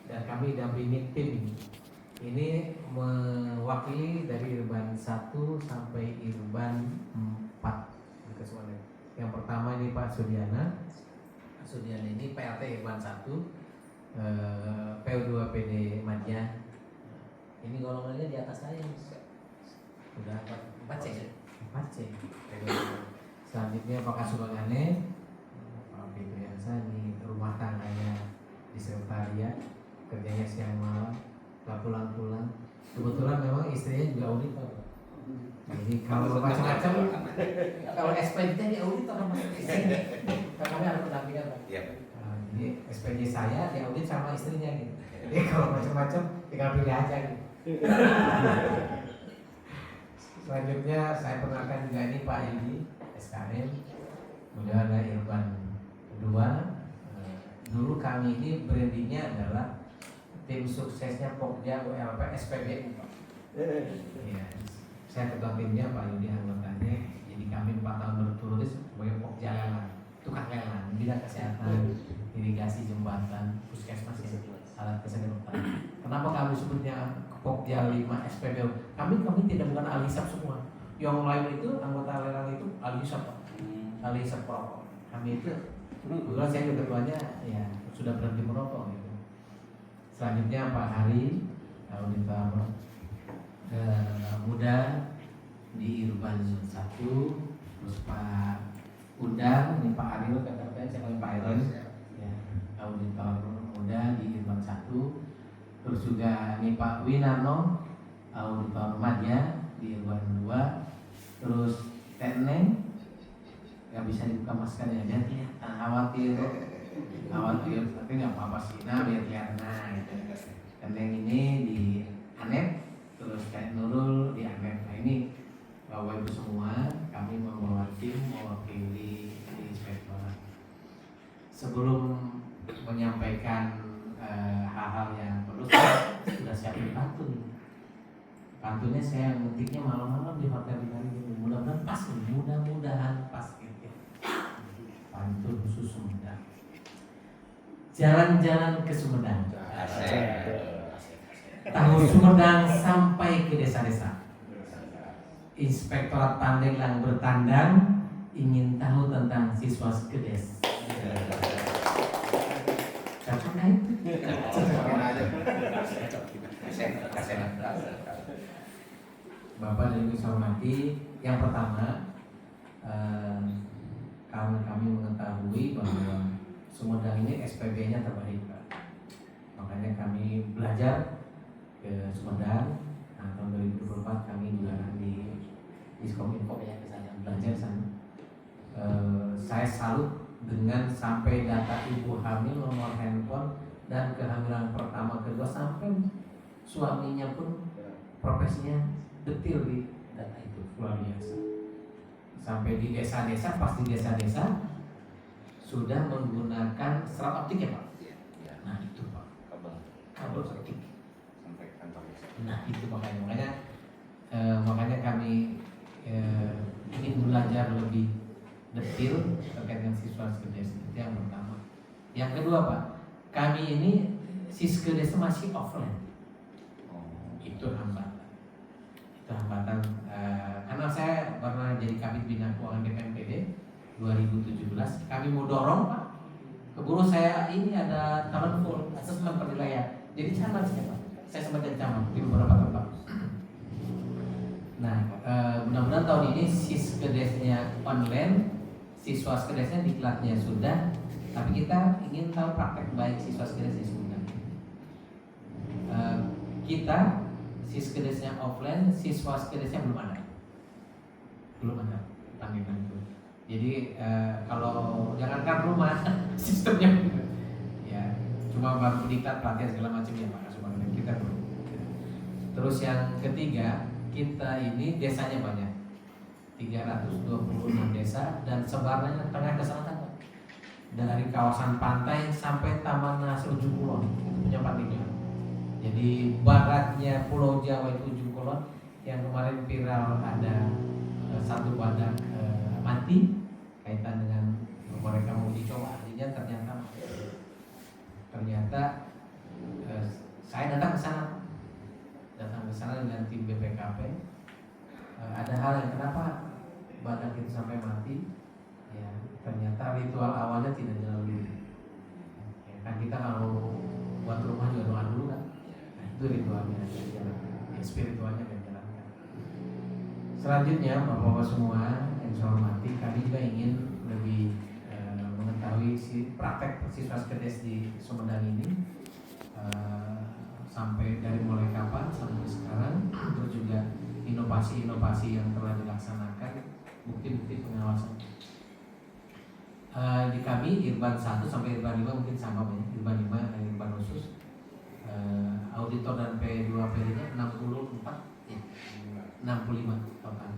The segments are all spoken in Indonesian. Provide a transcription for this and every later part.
dan kami dampingi tim ini mewakili dari Irban 1 sampai Irban 4 kesemuanya. Yang pertama ini Pak Sudiana. Sudiana ini PLT Irban 1, PU2 PD Madya. Ini golongannya di atas saya. Udah 4C. 4C. Selanjutnya Pak Kasubagane, Pak Fitriansani, rumah tangganya di sekretariat, kerjanya siang malam, gak pulang-pulang. Kebetulan memang istrinya juga auditor. Jadi kalau macam-macam, kalau SPJ di auditor sama istrinya, kami harus pendampingan Pak. Jadi SPJ saya di audit sama istrinya gitu. Jadi kalau macam-macam tinggal pilih aja gitu. Selanjutnya saya perkenalkan juga ini Pak Yudi SKM, kemudian ada Irban 2. Dulu kami ini brandingnya adalah tim suksesnya Pokja ULP SPBU. Ya, saya ketua timnya, Pak Yudi anggotanya. Jadi kami 4 tahun berturut sebagai Pokja lelang, tukang lelang, bidang kesehatan, irigasi jembatan, puskesmas, alat kesehatan. Kenapa kami sebutnya Pokja 5 SPBU? Kami tidak bukan ahli hisap semua. Yang lain itu anggota lelang itu ahli hisap, ahli hisap rokok. Kami itu, kebetulan saya juga ketuanya ya sudah berhenti merokok gitu. Selanjutnya Pak Hari, auditor muda di Irban 1, terus Pak Undang, ini Pak Ariel, kata-katanya saya panggil Pak Ariel, ya, auditor muda di Irban 1, terus juga ini Pak Winarno, auditor Madya di Irban 2, terus Teneng, nggak bisa dibuka masker ya, jadi khawatir, tapi nggak apa-apa sih, nah biar kelihatan. Teneng ini di Anet, terus kayak Nurul di Anet. Nah ini Bapak Ibu semua, kami membawa tim mewakili di inspektorat. Sebelum menyampaikan hal-hal yang perlu, sudah siapin pantun. Pantunnya saya ngetiknya malam-malam di hotel ini. Mudah-mudahan pas, mudah-mudahan pas gitu. Pantun khusus Sumedang. Jalan-jalan ke Sumedang. Tahu Sumedang sampai ke desa-desa. Inspektorat Pandeglang bertandang, ingin tahu tentang siswa Skedes. Cocok kan? Bapak dan Ibu saya hormati, yang pertama kami mengetahui bahwa Sumedang ini SPB-nya terbaik Pak. Makanya kami belajar ke Sumedang. Nah, tahun 2024 kami juga di Diskominfo ya ke sana, belajar sana. Saya salut dengan sampai data ibu hamil, nomor handphone, dan kehamilan pertama kedua, sampai suaminya pun profesinya detil di data itu, luar biasa. Sampai di desa-desa, pas di desa-desa sudah menggunakan serat optik ya Pak. Nah itu Pak, kabel optik. Nah itu makanya kami ingin belajar lebih detil terkait dengan siswa Skedes. Itu yang pertama. Yang kedua Pak, kami ini Siskedes masih offline. Itu hambatan. Karena saya pernah jadi Kabid Bina Keuangan BPMPD 2017. Kami mau dorong Pak, keburu saya ini ada talent full asesmen penilaian. Jadi camat saya Pak. Saya sempat jadi camat di beberapa tempat. Nah, mudah-mudahan tahun ini Siskedesnya online, siswa Skedesnya diklatnya sudah, tapi kita ingin tahu praktek baik siswa Skedesnya sudah. Kita Siskedesnya offline, siswa Skedesnya belum ada panggilan itu. Jadi kalau jangankan rumah, sistemnya ya cuma baru diklat pelatihan segala macam ya Pak, kita belum. Terus yang ketiga, kita ini desanya banyak, 326 desa dan sebarannya tengah ke selatan Pak. Dari kawasan pantai sampai Taman Nasional Ujung Kulon, punya Pandeglang. Jadi baratnya Pulau Jawa itu Ujung Kulon, yang kemarin viral ada satu badak mati kaitan dengan mereka mau dicoba, artinya ternyata Saya datang ke sana dengan tim BPKP. Ada hal yang kenapa badak itu sampai mati. Ya, ternyata ritual awalnya tidak dilalui. Ya, kan kita kalau buat rumah juga doa dulu kan. Nah, itu ritualnya ya, spiritualnya yang dijalankan. Selanjutnya Bapak-bapak semua yang saya hormati, kami juga ingin lebih mengetahui si praktek siswa Skedes di Sumedang ini sampai dari mulai kapan sampai sekarang, terus juga inovasi-inovasi yang telah dilaksanakan, bukti-bukti pengawasan. Di kami Irban 1 sampai Irban 5 mungkin sama banyak, Irban 5 dan Irban khusus. Auditor dan P2PD-nya 64 ya, 65 total.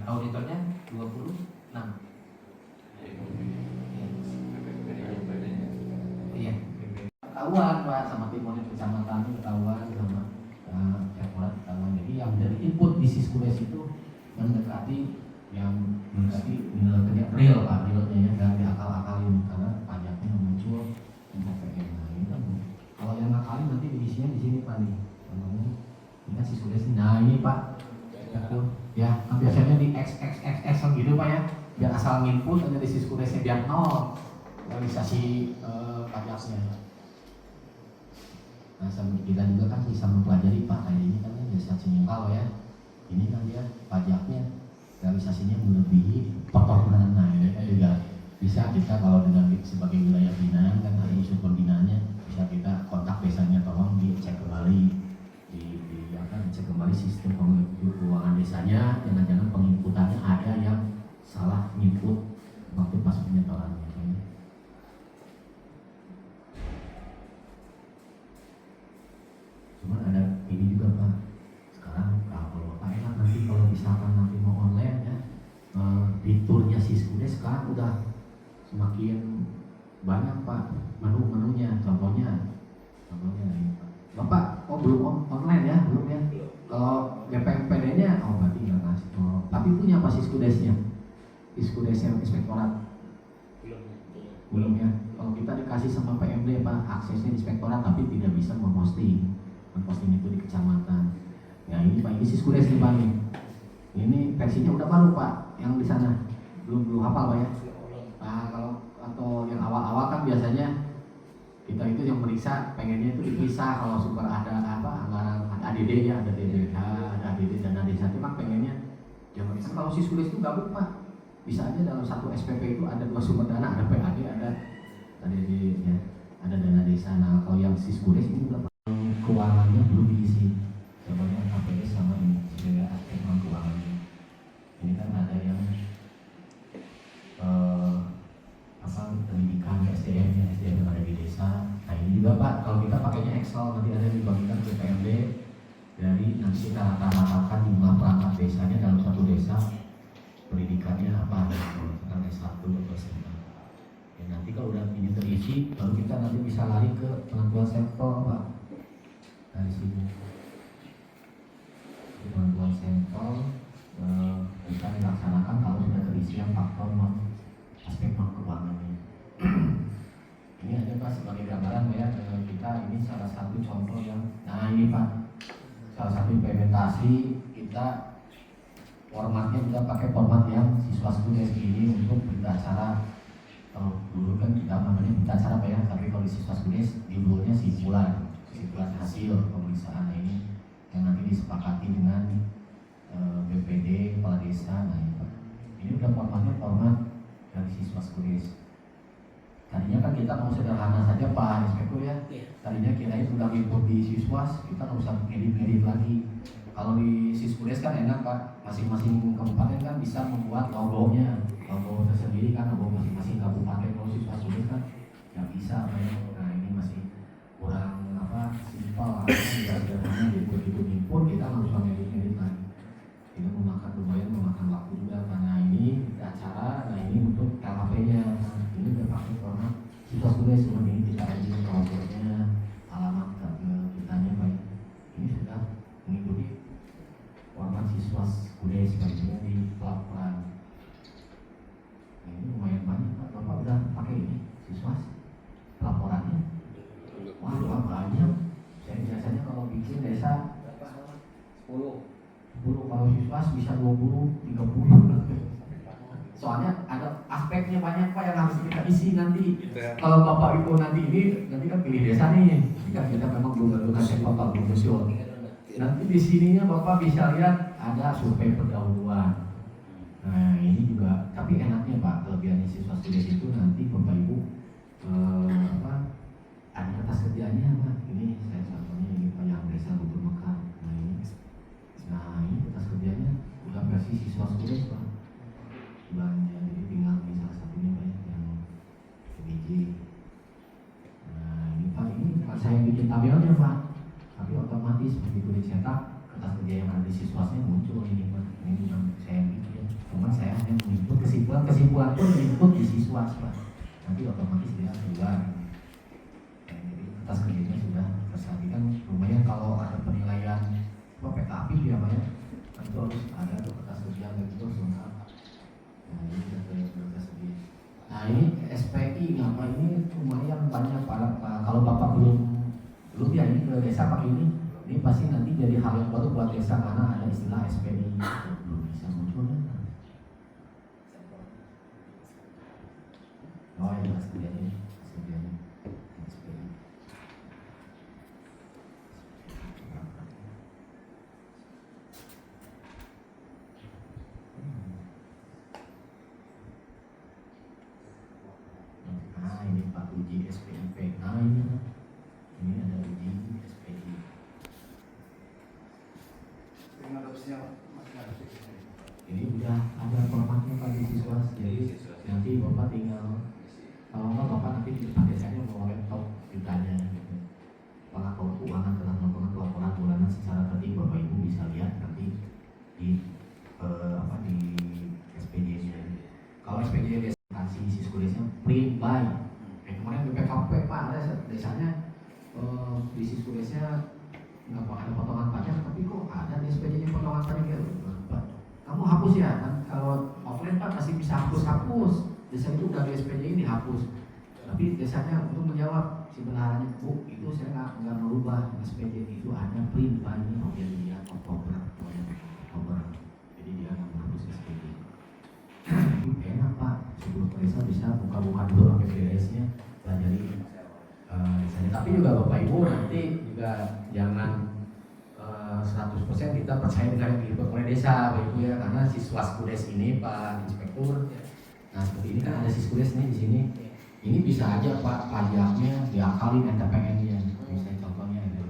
Auditornya 26. Iya. Ketahuan Pak sama tim monit kecamatan ketahuan sama Capolat ketahuan. Jadi yang dari input di Siskudes itu mendekati nilai kerja real Pak, realnya ya, dan diakal-akalin karena pajaknya muncul untuk PN. Nah ini kan kalau yang ngakalin nanti diisinya di sini Pak nih. Namanya kita Siskudes ini. Nah ini Pak, ya kan biasanya di XXXX gitu Pak ya, biar asal nginput aja di Siskudes-nya biar nol realisasi pajaknya. Nah, kita juga kan bisa mempelajari Pak, kayak ini kan jasa sinyal ya. Ini kan dia pajaknya realisasinya melebihi performa. Nah, ini kan juga bisa kita kalau dengan sebagai wilayah binaan kan ada unsur pembinaannya, bisa kita kontak desanya, tolong dicek kembali dicek kembali sistem keuangan desanya, jangan-jangan penginputannya ada yang salah input waktu pas penyetorannya. Cuman ada ini juga Pak, sekarang kalau Pak enak nanti kalau misalkan nanti mau online ya, fiturnya Siskudes sekarang udah semakin banyak Pak, menu-menunya. Contohnya ini Pak, Bapak belum online ya, belum ya. Kalau BPMPD-nya berarti nggak ngasih. Tapi punya apa Siskudesnya? Siskudes yang inspektorat belum ya. Kalau kita dikasih sama PMD Pak, aksesnya inspektorat tapi tidak bisa memposting itu di kecamatan. Ya ini Pak, ini Siskudes nih Pak nih. Ini versinya udah baru Pak, yang di sana belum hafal Pak ya. Nah kalau atau yang awal-awal kan biasanya kita itu yang meriksa pengennya itu dipisah. Kalau super ada anggaran ada ADD ya, ada DBH, ada ADD dana desa itu kan pengennya jangan kan. Kalau Siskudes itu gabung Pak, bisa aja dalam satu SPP itu ada 2 sumber dana, ada PAD, ada ADD ya, ada dana desa. Nah kalau yang Siskudes ini udah keuangannya belum diisi, contohnya KPS sama ini sebagai aspek keuangannya. Ini kan ada yang pendidikan SDM yang ada di desa. Nah ini juga Pak, kalau kita pakainya Excel nanti ada dibagikan ke PMD, dari nanti kita rata-ratakan jumlah perangkat desanya dalam satu desa, pendidikannya apa, misalkan S1 atau SMA. Ya, nanti kalau udah ini terisi, baru kita nanti bisa lari ke penentuan sektor Pak. Dari sini penentuan sampel kita dilaksanakan kalau sudah terisi yang faktor aspek keuangannya. Ini ada Pak sebagai gambaran ya, kita ini salah satu contoh yang, nah ini Pak salah satu implementasi kita formatnya kita pakai format yang siswa Siskudes ini untuk berita acara. Kalau dulu kan kita namanya berita acara Pak ya, tapi kalau di siswa Siskudes judulnya simpulan hasil pemeriksaan ini yang nanti disepakati dengan BPD kepala desa. Nah ini udah formatnya format dari siswa Siskudes. Tadinya kan kita mau sederhana saja Pak Inspektur ya. Tadinya kita itu udah input di Siswas, kita nggak usah ngedit lagi. Kalau di Siskudes kan enak Pak, masing-masing kabupaten kan bisa membuat logo tersendiri kan, logo masing-masing kabupaten. Kalau Siskudes kan nggak bisa Pak ya. Nah ini masih kurang simpel, tidak sederhana. Jadi begitu input kita nggak usah ngedit lagi. Ini lumayan memakan waktu juga karena ini acara. Nah ini untuk KKP-nya, ini udah pakai format siswa Siskudes. Cuma ini kita aja logonya, alamat kitanya Pak. Ini sudah mengikuti format siswa Siskudes baiknya di pelaporan. Nah, ini lumayan banyak Pak. Bapak udah pakai ini siswa pelaporannya. kalau siswa bisa 20, 30. Soalnya ada aspeknya banyak Pak yang harus kita isi nanti. Kalau Bapak Ibu nanti kan pilih desa nih. Ini kan kita memang belum tentukan siapa Pak Gubernur. Nanti di sininya Bapak bisa lihat ada survei pendahuluan. Nah ini juga, tapi enaknya Pak, kelebihannya siswa studes itu nanti Bapak Ibu ada kertas kerjanya Pak. Ini saya contohnya ini Pak yang desa Bogor Mekar. Nah ini kertas kerjanya udah versi siswa studes Pak. Belanja, jadi tinggal di salah satunya Pak yang PBJ. Nah ini Pak, ini bukan saya yang bikin tabelnya Pak, tapi otomatis begitu dicetak kertas kerja yang ada di siswasnya muncul ini Pak. Ini bukan saya yang bikin, cuman saya hanya menginput kesimpulan pun menginput di siswas Pak. Nanti otomatis dia keluar. Jadi kertas kerjanya sudah tersajikan. Lumayan kalau ada penilaian PKP ya Pak ya, kan itu harus ada tuh kertas kerja gitu semua. Nah ini sudah sedih. Nah ini SPI apa ini lumayan banyak Pak. Kalau Bapak belum ya ini ke desa Pak ini pasti nanti jadi hal yang baru buat desa karena ada istilah SPI. Belum bisa muncul ya. Oh ya jelas kerjanya SPI. Nah ini Pak uji SPIP. Nah ini ada uji SPI. Ini udah ada formatnya Pak di siswa. Jadi nanti Bapak tinggal, kalau enggak Bapak nanti di depan desanya mau laptop ditanya gitu. Apakah kalau keuangan telah melakukan pelaporan bulanan secara tertib, Bapak Ibu bisa lihat nanti di di SPJ-nya. Kalau SPJ destinasi siskulesnya print by. Kemarin BPKP Pak ada desanya di siskulesnya nggak ada potongan pajak, tapi kok ada di SPJ-nya potongan pajak ya? Kamu hapus ya, kan kalau offline Pak masih bisa hapus. Desa itu udah di SPJ ini hapus. Tapi desanya untuk menjawab si bendaharanya, Bu, itu saya nggak merubah SPJ itu ada print by ini, dia lihat Oktober. Jadi dia nggak menghapus SPJ. Enak Pak, sebelum desa bisa buka-buka dulu APBS-nya, pelajari desanya. Tapi juga Bapak Ibu nanti juga jangan 100% kita percaya dengan yang dibuat oleh desa Bapak Ibu ya, karena siswa skudes ini Pak Inspektur. Nah seperti ini kan ada siskudes nih di sini. Ini bisa aja Pak pajaknya diakalin NTPN-nya. Misalnya contohnya ada.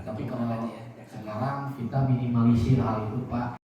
Tapi kalau sekarang kita minimalisir hal itu Pak.